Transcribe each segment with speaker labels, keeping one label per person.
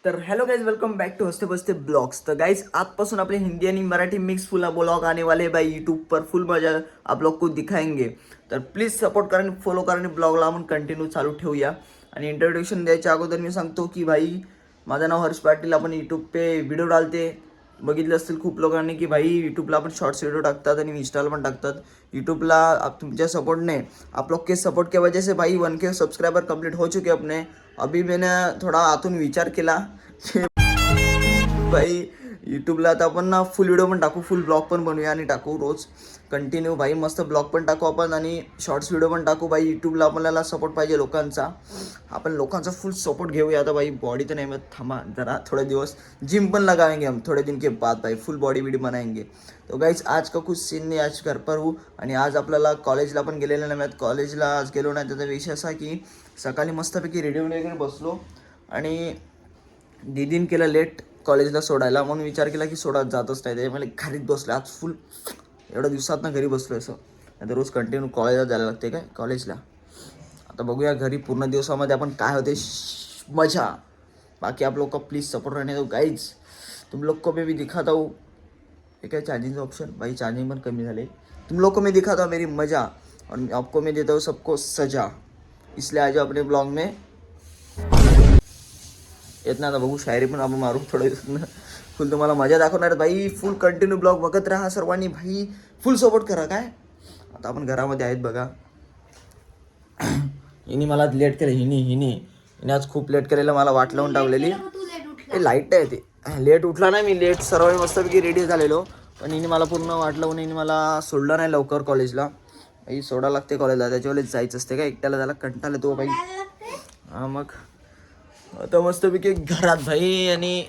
Speaker 1: तर hello guys, welcome back to Hanste Baste blogs. तर guys आजपासून अपने हिंदी आणि मराठी मिक्स फुल ब्लॉग आने वाले हैं भाई यूट्यूब पर। फुल मजा आप लोग को दिखाएंगे। तर प्लीज सपोर्ट करा आणि फॉलो करा आणि ब्लॉगला आपण कंटिन्यू चालू ठेवूया। आणि इंट्रोडक्शन द्यायच्या अगोदर मी सांगतो की भाई माझं नाव हर्ष पाटील, आपण यूट्यूब पे व्हिडिओ डालते। बघितलं असतील खूप लोकांनी की भाई यूट्यूबला आपण शॉर्ट्स व्हिडिओ टाकतात आणि इंस्टाला पण टाकतात। यूट्यूबला आप तुमच्या सपोर्टने, आप लोग के सपोर्ट के वजह से भाई 1K सब्सक्राइबर कंप्लीट हो चुके अपने। अभी मैंने थोड़ा आतून विचार केला भाई यूट्यूबला आता आपण ना फुल व्हिडिओ पण टाकू, फुल ब्लॉग पण बनवूया आणि टाकू रोज कंटिन्यू भाई। मस्त ब्लॉग पण टाकू आपण आणि शॉर्ट्स व्हिडिओ पण टाकू भाई। यूट्यूबला आपल्याला सपोर्ट पाहिजे लोकांचा, आपण लोकांचा फुल सपोर्ट घेऊया। आता भाई बॉडी तर नाही मत थांबा जरा थोड़े दिवस, जिम पण लगाएंगे हम थोड़े दिन के बाद भाई, फुल बॉडी वीडियो बनाएंगे। तो गाइज आज का कुछ सीन नाही, आज घर पर हूँ आणि आज आपल्याला कॉलेजला पण गेलेलं नाही। मी कॉलेजला आज गेलो नाही, त्याचा विषय असा की सकाळी मस्तपैकी रेडी वगैरे बसलो आणि दीदीन केलं लेट कॉलेजला सोडायला, म्हणून विचार केला की सोडत जातच नाही, त्याच्यामुळे घरीत बसलो आज फुल। एवढ्या दिवसात ना घरी बसलो असं, आता रोज कंटिन्यू कॉलेजला जायला लागते काय कॉलेजला। आता बघूया घरी पूर्ण दिवसामध्ये आपण काय होते मजा। बाकी आप लोग को प्लीज़ सपोर्ट रहने दो गाइज, तुम लोग को मैं भी दिखाता हूँ। एक है चार्जिंग ऑप्शन भाई, चार्जिंग पण कमी झाले। तुम लोग को मैं दिखाता हूँ मेरी मज़ा और आपको मैं देता हूँ सबको सजा, इसलिए आज अपने ब्लॉग में येत ना। आता बघू शायरी पण आपण मारू थोड्या दिवसात, फुल तुम्हाला मजा दाखवणार भाई। फुल कंटिन्यू ब्लॉग बघत राहा सर्वांनी भाई, फुल सपोर्ट करा काय। आता आपण घरामध्ये आहेत बघा। हिने मला लेट केलं, हिने आज खूप लेट केलेलं, मला वाट लावून टाकलेली। हे लाईट आहे ते, लेट उठला नाही मी, लेट सर्व मस्तपैकी रेडी झालेलो, पण हिने मला पूर्ण वाट लावून हिने मला सोडलं नाही लवकर कॉलेजला। भाई सोडा लागते कॉलेजला, त्याच्यावेळेस जायचं असते का एकट्याला, त्याला कंटाळा येतो भाई। हां मग आता मस्तपैकी घरात भाई आणि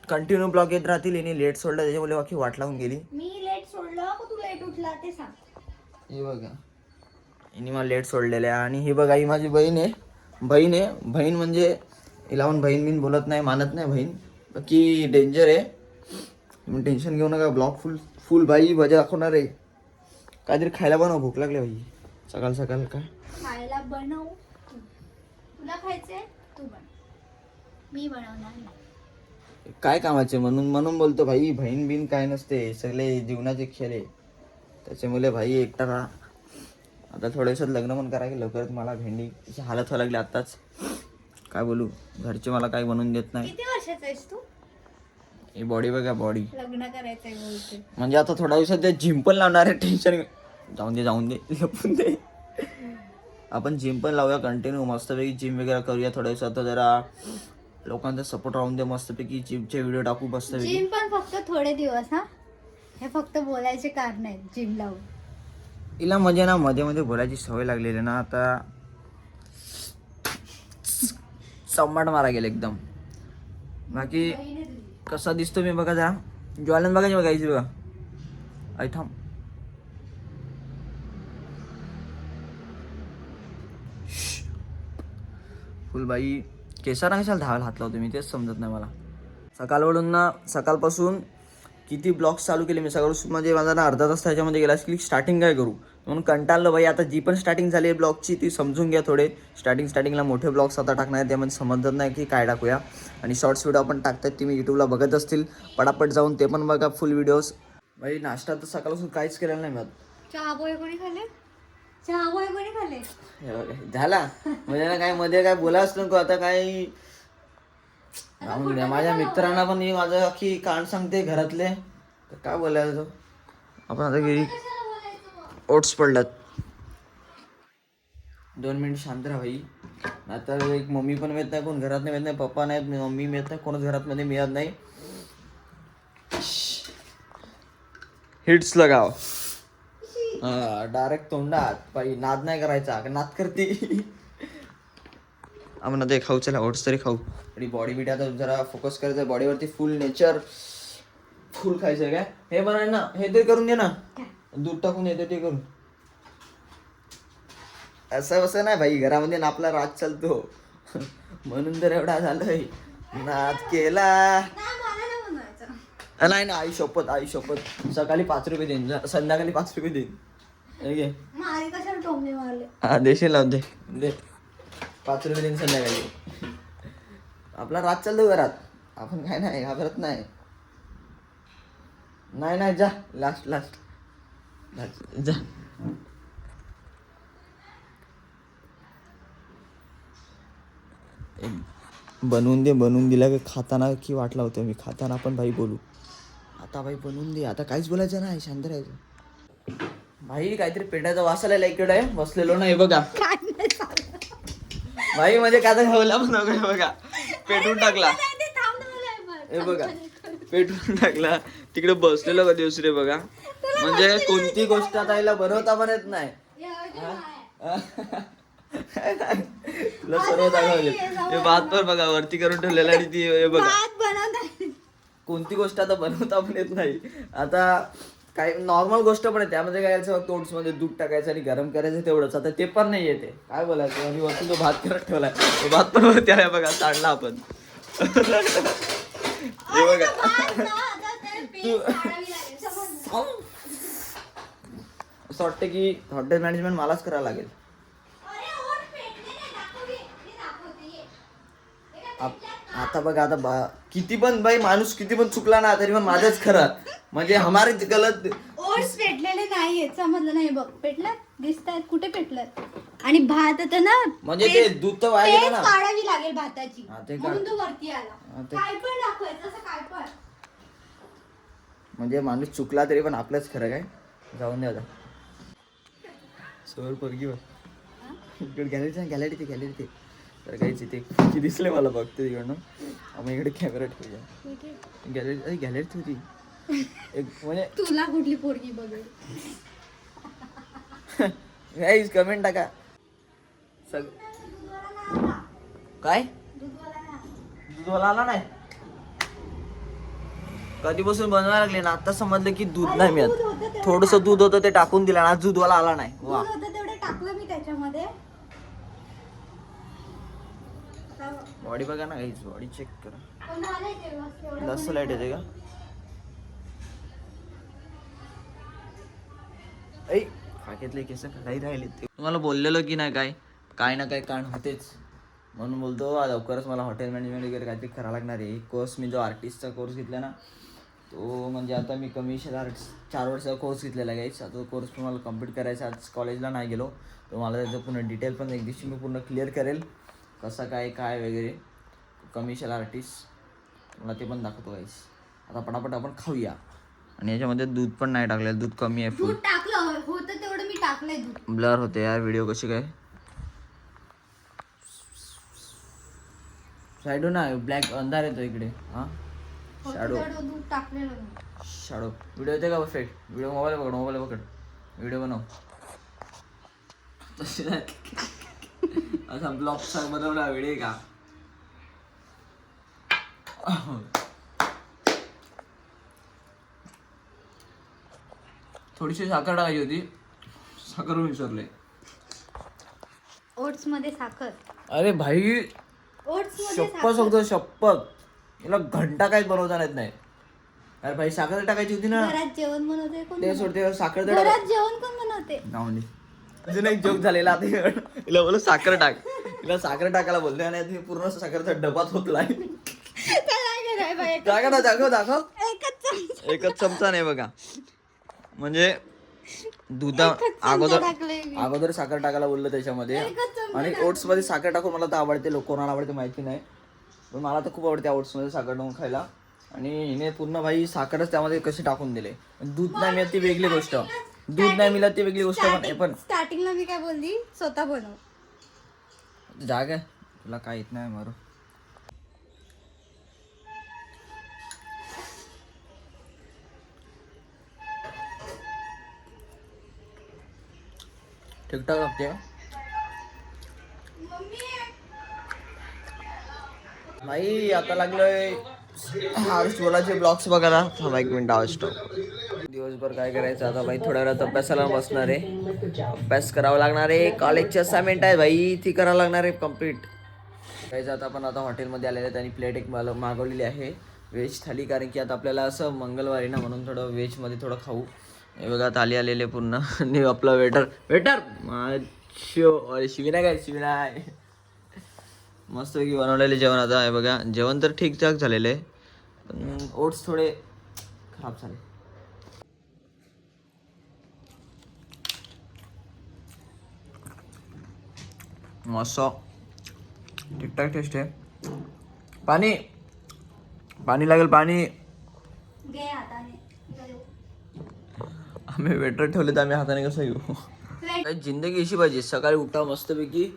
Speaker 1: कंटिन्यू ब्लॉग येत राहतील। हिने लेट सोडलं त्याच्यामुळे बाकी वाट लावून गेली।
Speaker 2: मी लेट सोडलं का तू लेट उठला ते सांग.
Speaker 1: हे बघा हिने मला लेट सोडलेलं आहे आणि ही बघा ही माझी बहीण आहे। बहीण म्हणजे हिला पण बहीण बिन बोलत नाही, मानत नाही बहीण, बाकी डेंजर आहे, तुम्ही टेन्शन घेऊ नका। ब्लॉग फुल फुल भाई मजा दाखवणार आहे। काहीतरी खायला बनव, भूक लागली भाई सकाळ सकाळ काय
Speaker 2: खायला बनव तू. तुला खायचंय तू बन, मी बनवणार नाही।
Speaker 1: काय कामाचे म्हणून बोलतो भाई, बहीण बिन काय नसते, सगळे जीवनाचे खेळ आहे, त्याच्यामुळे भाई एकटा राहा। आता थोड्या दिवसात लग्न पण करा की लवकरच, मला भेंडीची हालत व्हायला लागली आत्ताच, काय बोलू, घरचे मला काय बनवून देत नाही।
Speaker 2: किती वर्षाचा आहेस तू?
Speaker 1: ही बॉडी बघा बॉडी,
Speaker 2: लग्न करायचंय बोलते
Speaker 1: म्हणजे आता थोड्या दिवसात ते जिम पण लावणार आहे, टेन्शन जाऊन दे लपून दे। आपण जिम पण लावूया कंटिन्यू, मस्तपैकी जिम वगैरे करूया थोड्या दिवसात। तर जरा लोकांचा सपोर्ट राहून दे, मस्तपैकी जिमचे व्हिडिओ टाकू मस्तपैकी।
Speaker 2: जिम पण फक्त थोडे दिवस हा, हे फक्त बोलायचे कारण आहेत जिम लावून।
Speaker 1: हिला म्हणजे ना मध्ये मध्ये बोलायची सवय लागलेली ना, आता चम्माट मारा गेलं एकदम। बाकी कसा दिसतो मी बघा, जरा ज्वालन बघायची बघायची बघा, आई थांब फुल बाई। केसाला कशाला धावायला हात लावतो मी, तेच समजत नाही मला। सकाळपासून किती ब्लॉग्स चालू केले मी, सकाळपासून म्हणजे माझा ना अर्धा तास त्याच्यामध्ये गेला की स्टार्टिंग काय करू म्हणून कंटाळलो भाई। आता जी पण स्टार्टिंग झाली आहे ब्लॉगची ती समजून घ्या थोडे। स्टार्टिंगला मोठे ब्लॉग्स आता टाकणार आहे, त्यामध्ये समजत नाही की काय टाकूया। आणि शॉर्ट्स व्हिडिओ आपण टाकतात ते मी यूट्यूबला बघत असतील, पटापट जाऊन ते पण बघा फुल व्हिडिओज भाई। नाश्ता तर सकाळपासून काहीच केलेलं नाही मी।
Speaker 2: चहा पोहे कोणी खाल्ले? चहा पोहे कोणी खाल्ले?
Speaker 1: हे बघा झाला म्हणजे ना काय मध्ये काय बोला असतो आता काय राहून द्या। माझ्या मित्रांना पण मी माझं अख्खी कांड सांगते घरातले, तर काय बोलायचं आपण आता घरी। ओट्स पडल्यात, 2 मिनिट शांत राहा भाई। आता एक मम्मी पण मिळत नाही, कोण घरात नाही मिळत नाही, पप्पा नाहीत, मम्मी मिळत नाही, कोणच घरात मध्ये मिळत नाही। हिट्स लगाव डायरेक्ट तोंडात बाई, नाद नाही करायचा, नाद करते। आपण आता खाऊ, चला ओट्स तरी खाऊ आणि बॉडी बीट आता जरा फोकस करायचं बॉडीवरती, फुल नेचर फुल खायचं काय। हे बनाय ना, हे तरी करून दे ना, दूध टाकून येते ते करून। असं नाही भाई, घरामध्ये ना आपला राज चालतो म्हणून तर एवढा झालंय, नाद केला नाही ना। आई शपथ सकाळी 5 रुपये देईन, संध्याकाळी 5 रुपये देईन।
Speaker 2: मारी कशाला टोमणे मारले?
Speaker 1: हा देशील लावून दे 5 रुपये देईन संध्याकाळी। आपला राज चालतो घरात, आपण काय नाही घाबरत नाही. नाही नाही जा लास्ट जा. बनवून दिला की खाताना की वाट लावतो मी. खाताना आपण भाई बोलू. आता भाई बनवून दे. आता काहीच बोलायचं नाही, शांत राहायचं. भाई काहीतरी पेटाचा वास आलेला इकडे आहे, बसलेलो नाही बघा. भाई म्हणजे काय घावला पण हे बघा, पेटून टाकला. हे बघा पेटून टाकला. तिकडे बसलेलो कधी दुसरे बघा. म्हणजे कोणती गोष्ट आता हिला बनवता पण येत नाही. तुला सर्व दाखवले. हे भात पण बघा वरती करून ठेवलेला आणि ती हे बघा कोणती गोष्ट आता बनवता पण येत नाही. आता काही नॉर्मल गोष्ट पण आहे, त्यामध्ये काय यायचं फक्त ओट्स मध्ये दूध टाकायचं आणि गरम करायचं तेवढंच. आता ते पण नाही येते, काय बोलायचं. आणि वरती तो भात करत ठेवलाय, तो भात पण वरती आलाय बघा, काढला आपण. हे बघा असं वाटतं की हॉटेल मॅनेजमेंट मलाच करावं लागेल. आता बघा आता किती पण बाई माणूस किती पण चुकला ना तरी पण माझंच खरं. म्हणजे हमारे गलत.
Speaker 2: ओट्स पेटलेले नाहीये, समजलं नाही बघ. पेटलं दिसतात कुठे पेटलं. आणि भात आता ना
Speaker 1: म्हणजे ते दूध तर वाया गेलं ना,
Speaker 2: काढावी लागेल भाताची,
Speaker 1: ते
Speaker 2: म्हणून तो वरती आला. काय पण दाखवायचं असं काय पण.
Speaker 1: म्हणजे माणूस चुकला तरी पण आपलंच खरं काय. जाऊन द्या आता समोर पोरगी गॅलरी ते तर काहीच इथे दिसले मला बघतो तिकडनं. आपण इकडे कॅमेरा ठेवूया. गॅलरीत होती एक. म्हणजे
Speaker 2: तुला कुठली पोरगी बघेल.
Speaker 1: गाईज कमेंट टाका. काय दूधवाला आला नाही. कधीपासून बनवायला लागले ना, आता समजलं की दूध नाही मिळत. थोडस दूध होतं ते टाकून दिलं ना, दूधवाला आला नाही. वा
Speaker 2: तेवढे टाकलं मी त्याच्यामध्ये.
Speaker 1: बॉडी बघा ना गाईज, बॉडी चेक करा. जास्त लाईट येते का. ऐ खाक्यातले केस काही राहिले. तुम्हाला बोललेलो की नाही काय ना काय कारण होतेच, म्हणून बोलतो लवकरच मला हॉटेल मॅनेजमेंट वगैरे काहीतरी करावं लागणार आहे. कोर्स मी जो आर्टिस्टचा कोर्स घेतला ना, तो म्हणजे आता मी कमिशन आर्टिस्ट 4 वर्षाचा कोर्स घेतलेला आहे. आता तो कोर्स पण मला कम्प्लीट करायचा. आज कॉलेजला नाही गेलो तर मला त्याचं पूर्ण डिटेल पण एक दिवशी मी पूर्ण क्लिअर करेल, कसं काय वगैरे. कमिशन आर्टिस्ट मला ते पण दाखवतो गाईस. आता पटापट आपण खाऊया. आणि याच्यामध्ये दूध पण नाही टाकलेलं, दूध कमी आहे.
Speaker 2: दूध टाकलं होतं तेवढं मी टाकलंय दूध.
Speaker 1: ब्लर होते यार व्हिडिओ. कशी काय साईडो ना ब्लॅक अंधार येतो इकडे. हा शॅडो
Speaker 2: दूध टाकलेलं.
Speaker 1: शॅडो व्हिडिओ येते का परफेक्ट. व्हिडिओ मोबाईल पकड व्हिडिओ बनव. असा ब्लॉग सांग बनवला व्हिडिओ का. थोडीशी साखर टाकायची होती, साखर विसरले.
Speaker 2: ओट्स मध्ये साखर.
Speaker 1: अरे भाई शपथ याला घंटा काहीच बनवता येत नाही. अरे भाई साखर टाकायची होती ना.
Speaker 2: घरात जेवण बनवते कोण.
Speaker 1: ते सोडते साखर.
Speaker 2: घरात जेवण कोण बनवते.
Speaker 1: नावनी अजून एक जोक झालेला. आता हिला बोल साखर टाक. हिला साखर टाकायला बोलले आणि पूर्ण साखरचा डबाच होतलाय. दाखव. एकच चमचा नाही बघा. म्हणजे दुधा अगोदर साखर टाकायला बोललं त्याच्यामध्ये. आणि ओट्स मध्ये साखर टाकून मला तर आवडते. कोणाला आवडते माहिती नाही, पण मला तर खूप आवडते ओट्स मध्ये साखर टाकून खायला. आणि हिने पूर्ण भाई साखरच त्यामध्ये कशी टाकून दिले. दूध नाही मिळत ती वेगळी गोष्ट. दूध नाही मिळत ती वेगळी गोष्ट. पण
Speaker 2: स्टार्टिंगला मी काय बोलली, स्वतः बनव.
Speaker 1: जाग आहे तुला काय येत नाही मारू. ठीकठाक लागते भाई. आता लागलोय हर्ष बोलाचे ब्लॉग्स बघायला. थांबा 1 मिनिट आवाज स्टॉप. दिवसभर काय करायचं आता भाई. थोड्या वेळात अभ्यासाला बसणार आहे. अभ्यास करावा लागणार आहे. कॉलेजची असाइनमेंट आहे भाई, ती करावं लागणार आहे कम्प्लीट. काहीच आता आपण हॉटेलमध्ये आलेले आहेत आणि प्लेट एक मागवलेली आहे व्हेज थाली. कारण की आता आपल्याला असं मंगळवारी ना, म्हणून थोडं व्हेजमध्ये थोडं खाऊ. हे बघा थाली आलेले पूर्ण. आणि आपला वेटर शिविना काय शिविना मस्तपैकी बनवलेले जेवण आता आहे बघा. जेवण तर ठीकठाक झालेलं आहे, पण ओट्स थोडे खराब झाले. मस्त ठीकठाक टेस्ट आहे. पाणी पाणी लागेल, पाणी.
Speaker 2: घे हाताने.
Speaker 1: आम्ही वेटर ठेवले तर आम्ही हाताने कसं घेऊ. काही जिंदगी अशी पाहिजे. सकाळी उठा मस्तपैकी,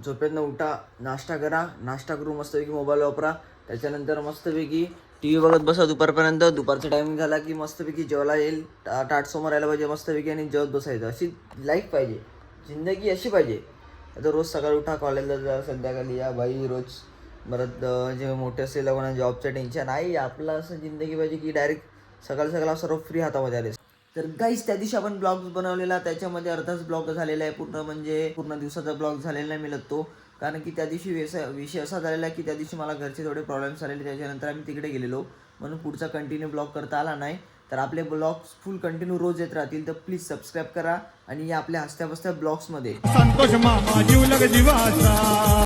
Speaker 1: झोपेतनं उठा, नाश्ता करा, नाश्ता करून मस्तपैकी मोबाईल वापरा, त्याच्यानंतर मस्तपैकी टी व्ही बघत बसा दुपारपर्यंत. दुपारचा टायमिंग झाला की मस्तपैकी जेवायला येईल, ताट समोर यायला पाहिजे मस्तपैकी आणि जेवत बसायचं. अशी लाईफ पाहिजे, जिंदगी अशी पाहिजे. आता रोज सकाळी उठा, कॉलेजला जा, संध्याकाळी या बाई रोज. परत जे मोठे असलेलं लोकांना जॉबचं टेन्शन आहे. आपलं असं जिंदगी पाहिजे की डायरेक्ट सकाळ सकाळ सर्व फ्री हातामध्ये आले. तर गाईज त्या दिवशी आपण ब्लॉग बनवलेला, त्याच्यामध्ये अर्धाच ब्लॉग झालेला आहे. पूर्ण दिवसाचा ब्लॉग झालेला नाही मिळत तो, कारण की त्या दिवशी विषय असा झालेला की त्या दिवशी मला घरचे थोडे प्रॉब्लेम्स आलेले. त्याच्यानंतर आम्ही तिकडे गेलेलो, म्हणून पुढचा कंटिन्यू ब्लॉग करता आला नाही. तर आपले ब्लॉग्स फुल कंटिन्यू रोज येत राहतील, तर प्लीज सबस्क्राईब करा आणि या आपल्या हसत्या बसत्या ब्लॉग्समध्ये
Speaker 3: संतोष मामा जीव लग जीवाचा.